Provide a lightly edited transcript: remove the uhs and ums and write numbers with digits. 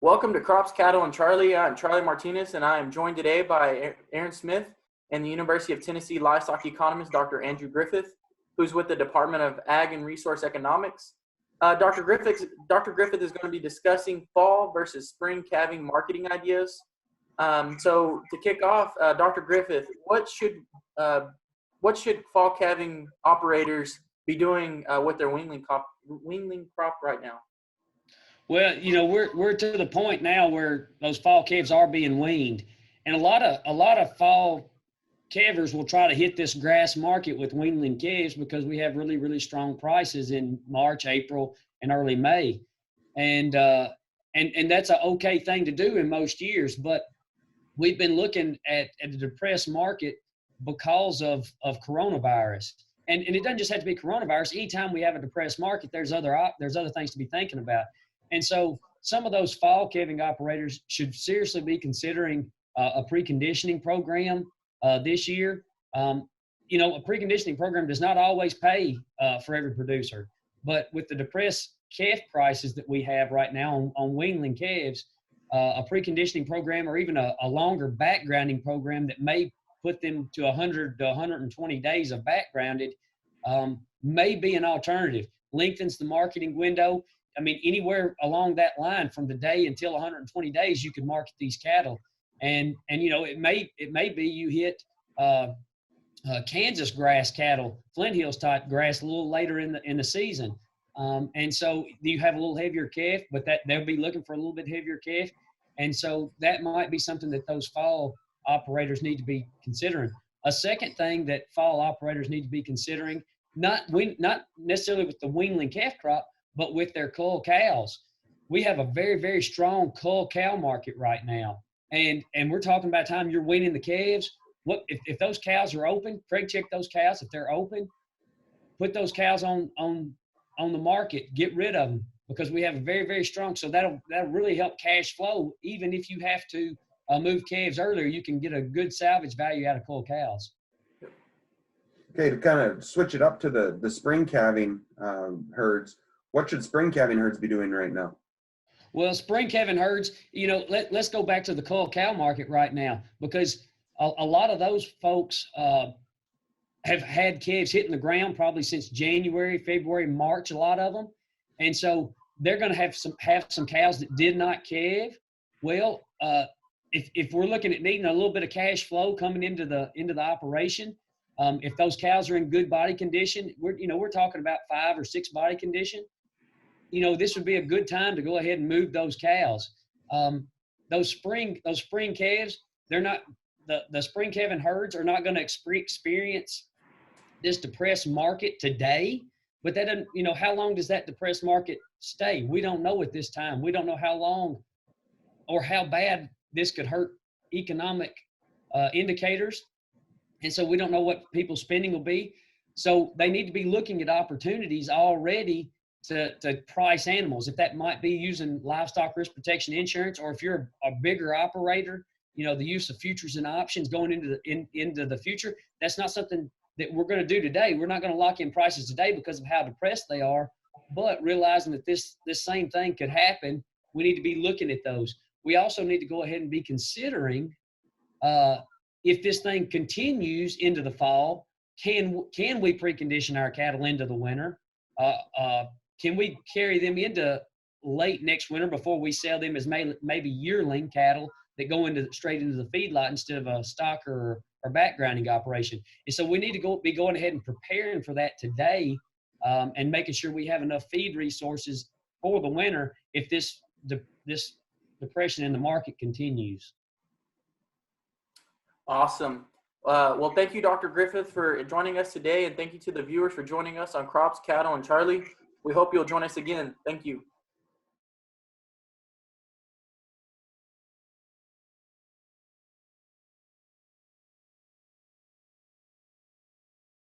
Welcome to Crops, Cattle, and Charley. I'm Charley Martinez, and I am joined today by Aaron Smith and the University of Tennessee Livestock Economist, Dr. Andrew Griffith, who's with the Department of Ag and Resource Economics. Dr. Griffith is going to be discussing fall versus spring calving marketing ideas. So to kick off, Dr. Griffith, what should fall calving operators be doing with their weanling crop right now? Well, we're to the point now where those fall calves are being weaned, and a lot of fall calvers will try to hit this grass market with weanling calves because we have really, really strong prices in March, April, and early May, and that's an okay thing to do in most years. But we've been looking at the depressed market because of coronavirus, and it doesn't just have to be coronavirus. Anytime we have a depressed market, there's other things to be thinking about. And so some of those fall calving operators should seriously be considering a preconditioning program this year. A preconditioning program does not always pay for every producer, but with the depressed calf prices that we have right now on weanling calves, a preconditioning program or even a longer backgrounding program that may put them to 100 to 120 days of backgrounded may be an alternative. Lengthens the marketing window. I mean, anywhere along that line from the day until 120 days, you can market these cattle. And it may be you hit Kansas grass cattle, Flint Hills type grass a little later in the season. And so you have a little heavier calf, but they'll be looking for a little bit heavier calf. And so that might be something that those fall operators need to be considering. A second thing that fall operators need to be considering, not necessarily with the weanling calf crop, but with their cull cows. We have a very, very strong cull cow market right now. And we're talking about time you're weaning the calves. What if those cows are open, Craig, check those cows. If they're open, put those cows on the market, get rid of them, because we have a very, very strong, so that'll really help cash flow. Even if you have to move calves earlier, you can get a good salvage value out of cull cows. Okay, to kind of switch it up to the spring calving herds, what should spring calving herds be doing right now? Well, spring calving herds, let's go back to the cull cow market right now, because a lot of those folks have had calves hitting the ground probably since January, February, March, a lot of them. And so they're going to have some cows that did not calve. Well, if we're looking at needing a little bit of cash flow coming into the operation, if those cows are in good body condition, we're talking about 5 or 6 body condition. This would be a good time to go ahead and move those cows. Those spring calves, they're not, the spring calving herds are not going to experience this depressed market today, but that doesn't, how long does that depressed market stay? We don't know at this time. We don't know how long or how bad this could hurt economic indicators. And so we don't know what people's spending will be. So they need to be looking at opportunities already to price animals. If that might be using livestock risk protection insurance, or if you're a bigger operator, the use of futures and options going into the future, that's not something that we're going to do today. We're not going to lock in prices today because of how depressed they are, but realizing that this same thing could happen, we need to be looking at those. We also need to go ahead and be considering if this thing continues into the fall, can we precondition our cattle into the winter? Can we carry them into late next winter before we sell them as maybe yearling cattle that go straight into the feedlot instead of a stock or backgrounding operation? And so we need to be going ahead and preparing for that today, and making sure we have enough feed resources for the winter if this depression in the market continues. Awesome. Well, thank you, Dr. Griffith, for joining us today, and thank you to the viewers for joining us on Crops, Cattle, and Charley. We hope you'll join us again. Thank you.